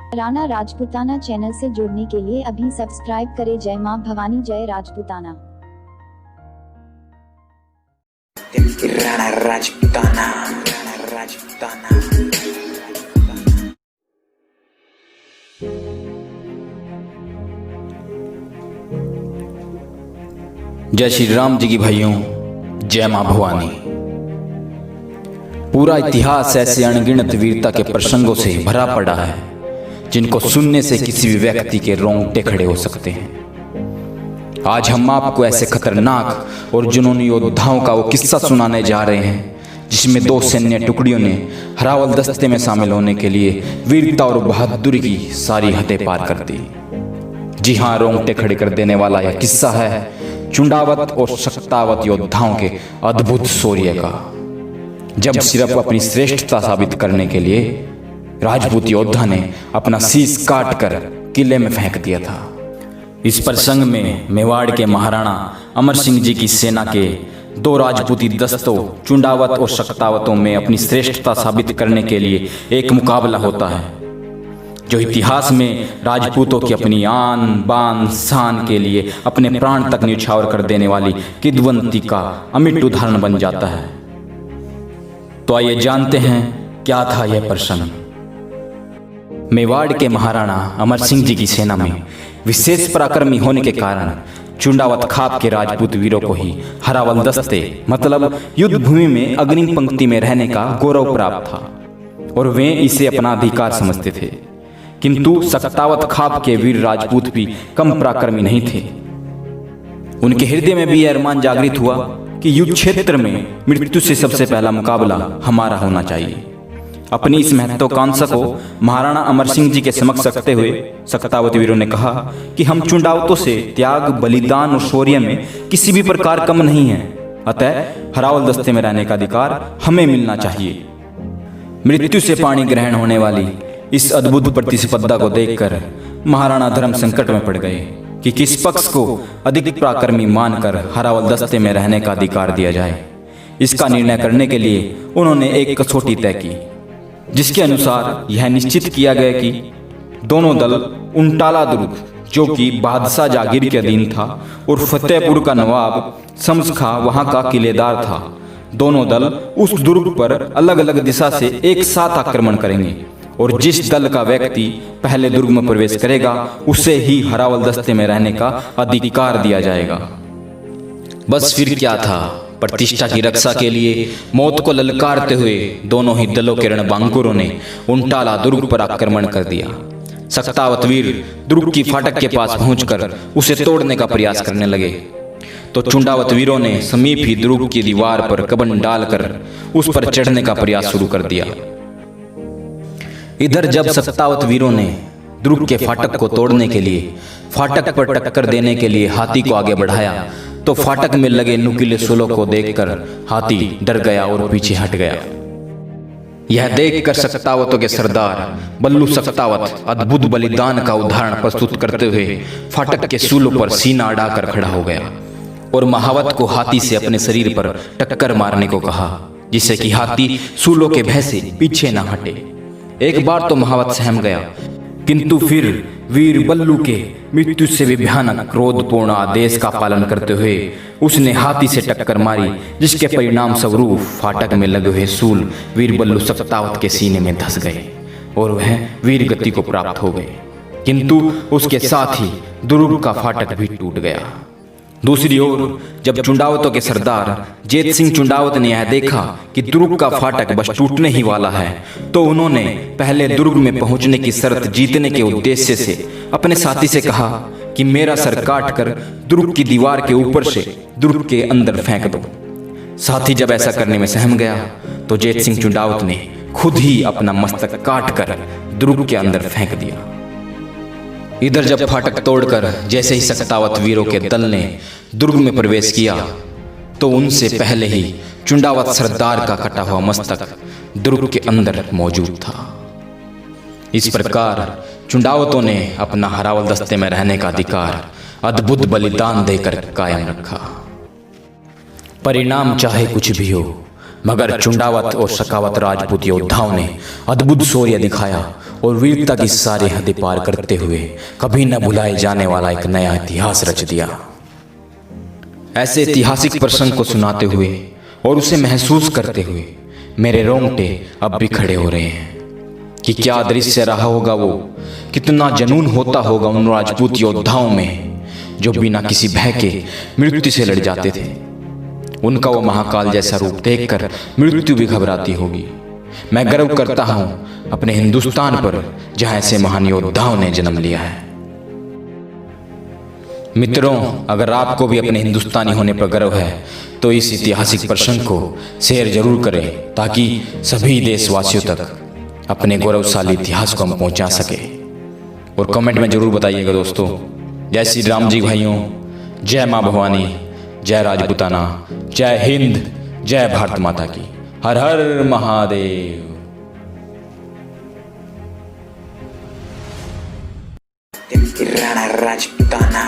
Rana Rajputana channel से जुड़ने के लिए अभी सब्सक्राइब करें। जय मां भवानी, जय राजपूताना। राणा राजपूताना, राणा राजपूताना। जय श्री राम जी की भाइयों, जय मां भवानी। पूरा इतिहास ऐसे अनगिनत वीरता के प्रसंगों से भरा पड़ा है जिनको सुनने से किसी भी व्यक्ति के रोंगटे खड़े हो सकते हैं। आज हम आपको ऐसे खतरनाक और जुनूनी योद्धाओं का वो किस्सा सुनाने जा रहे हैं जिसमें 2 सैन्य टुकड़ियों ने हरावल दस्ते में शामिल होने के लिए वीरता और बहादुरी की सारी हदें पार कर दी। जी हाँ, रोंगटे खड़े कर देने वाला यह किस्सा है चुंडावत और शक्तावत योद्धाओं के अद्भुत शौर्य का। जब सिर्फ अपनी श्रेष्ठता साबित करने के लिए राजपूत योद्धा ने अपना शीश काट कर किले में फेंक दिया था। इस प्रसंग में मेवाड़ के महाराणा अमर सिंह जी की सेना के 2 राजपूती दस्तों चुंडावत और शक्तावतों में अपनी श्रेष्ठता साबित करने के लिए एक मुकाबला होता है जो इतिहास में राजपूतों की अपनी आन बान शान के लिए अपने प्राण तक न्यौछावर कर देने वाली किदवंती का अमिट उदाहरण बन जाता है। तो आइए जानते हैं क्या था यह प्रसंग। मेवाड़ के महाराणा अमर सिंह जी की सेना में विशेष पराक्रमी होने के कारण चुंडावत खाप के राजपूत वीरों को ही हरावल दस्ते मतलब युद्ध भूमि में अग्रिम पंक्ति में रहने का गौरव प्राप्त था और वे इसे अपना अधिकार समझते थे। किंतु शक्तावत खाप के वीर राजपूत भी कम पराक्रमी नहीं थे। उनके हृदय में भी अरमान जागृत हुआ कि युद्ध क्षेत्र में मृत्यु से सबसे पहला मुकाबला हमारा होना चाहिए। अपनी इस महत्वाकांक्षा को महाराणा अमर सिंह जी के समक्ष रखते हुए शक्तावत वीरों ने कहा कि हम चुंडावतों से त्याग, बलिदान और शौर्य में किसी भी प्रकार कम नहीं है, अतः हरावल दस्ते में रहने का अधिकार हमें मिलना चाहिए। मृत्यु से पाणी ग्रहण होने वाली इस अद्भुत प्रतिस्पर्धा को देखकर महाराणा धर्म संकट में पड़ गए कि किस पक्ष को अधिक पराक्रमी मानकर हरावल दस्ते में रहने का अधिकार दिया जाए। इसका निर्णय करने के लिए उन्होंने एक कसौटी तय की जिसके अनुसार यह निश्चित किया गया कि दोनों दल उंटाला दुर्ग जो कि बादशाह जागीर के अधीन था और फतेहपुर का नवाब शम्स खां वहां का किलेदार था, दोनों दल उस दुर्ग पर अलग अलग दिशा से एक साथ आक्रमण करेंगे और जिस दल का व्यक्ति पहले दुर्ग में प्रवेश करेगा उसे ही हरावल दस्ते में रहने का अधिकार दिया जाएगा। बस फिर क्या था, प्रतिष्ठा की रक्षा के लिए मौत को ललकारते हुए दोनों ही दलों के रणबांकुरों ने उंटाला दुर्ग पर आक्रमण कर दिया। शक्तावत वीर दुर्ग की फाटक के पास पहुंचकर उसे तोड़ने का प्रयास करने लगे तो चुंडावत वीरों ने समीप ही दुर्ग की दीवार पर कबन डालकर उस पर चढ़ने का प्रयास शुरू कर दिया। इधर जब शक्तावत वीरों ने दुर्ग के फाटक को तोड़ने के लिए फाटक पर टक्कर देने के लिए हाथी को आगे बढ़ाया तो फाटक में लगे नुकीले सूलों को देखकर हाथी डर गया और पीछे हट गया। यह देखकर शक्तावतों के सरदार बल्लू शक्तावत अद्भुत बलिदान का उदाहरण प्रस्तुत करते हुए फाटक के सूलों पर सीना अड़ाकर खड़ा हो गया और महावत को हाथी से अपने शरीर पर टक्कर मारने को कहा जिससे कि हाथी सूलों के भय से पीछे न हटे। एक बार तो महावत सहम गया किंतु फिर वीर बल्लू के मृत्यु से भी भयानक क्रोधपूर्ण आदेश का पालन करते हुए उसने हाथी से टक्कर मारी जिसके परिणाम स्वरूप फाटक में लगे हुए सूल वीर बल्लू शक्तावत के सीने में धंस गए और वह वीर गति को प्राप्त हो गए। किंतु उसके साथ ही दुर्ग का फाटक भी टूट गया। दूसरी ओर जब चुंडावतों के सरदार जेत सिंह चुंडावत ने यह देखा कि दुर्ग का फाटक बस टूटने ही वाला है तो उन्होंने पहले दुर्ग में पहुंचने की शर्त जीतने के उद्देश्य से अपने साथी से कहा कि मेरा सर काट कर दुर्ग की दीवार के ऊपर से दुर्ग के अंदर फेंक दो। साथी जब ऐसा करने में सहम गया तो जेत सिंह चुंडावत ने खुद ही अपना मस्तक काट कर दुर्ग के अंदर फेंक दिया। इधर जब फाटक तोड़कर जैसे ही शक्तावत वीरों के दल ने दुर्ग में प्रवेश किया तो उनसे पहले ही चुंडावत सरदार का कटा हुआ मस्तक दुर्ग के अंदर मौजूद था। इस प्रकार चुंडावतों ने अपना हरावल दस्ते में रहने का अधिकार अद्भुत बलिदान देकर कायम रखा। परिणाम चाहे कुछ भी हो, मगर चुंडावत और शकावत राजपूत योद्धाओं ने अद्भुत शौर्य दिखाया और वीरता की सारी हदें पार करते हुए कभी न भुलाए जाने वाला एक नया इतिहास रच दिया। ऐसे ऐतिहासिक प्रसंग को सुनाते हुए और उसे महसूस करते हुए मेरे रोंगटे अब भी खड़े हो रहे हैं कि क्या दृश्य रहा होगा वो, कितना जनून होता होगा उन राजपूत योद्धाओं में जो बिना किसी भय के मृत्यु से लड़ जाते थे। उनका वो महाकाल जैसा रूप देखकर मृत्यु भी घबराती होगी। मैं गर्व करता हूं अपने हिंदुस्तान पर, जहां ऐसे महान योद्धाओं ने जन्म लिया है। मित्रों, अगर आपको भी अपने हिंदुस्तानी होने पर गर्व है तो इस ऐतिहासिक प्रसंग को शेयर जरूर करें, ताकि सभी देशवासियों तक अपने गौरवशाली इतिहास को हम पहुंचा सके। और कमेंट में जरूर बताइएगा दोस्तों। जय श्री राम जी भाइयों, जय मां भवानी, जय राजपूताना, जय हिंद, जय भारत माता की। हर हर महादेव। Rana Rajputana.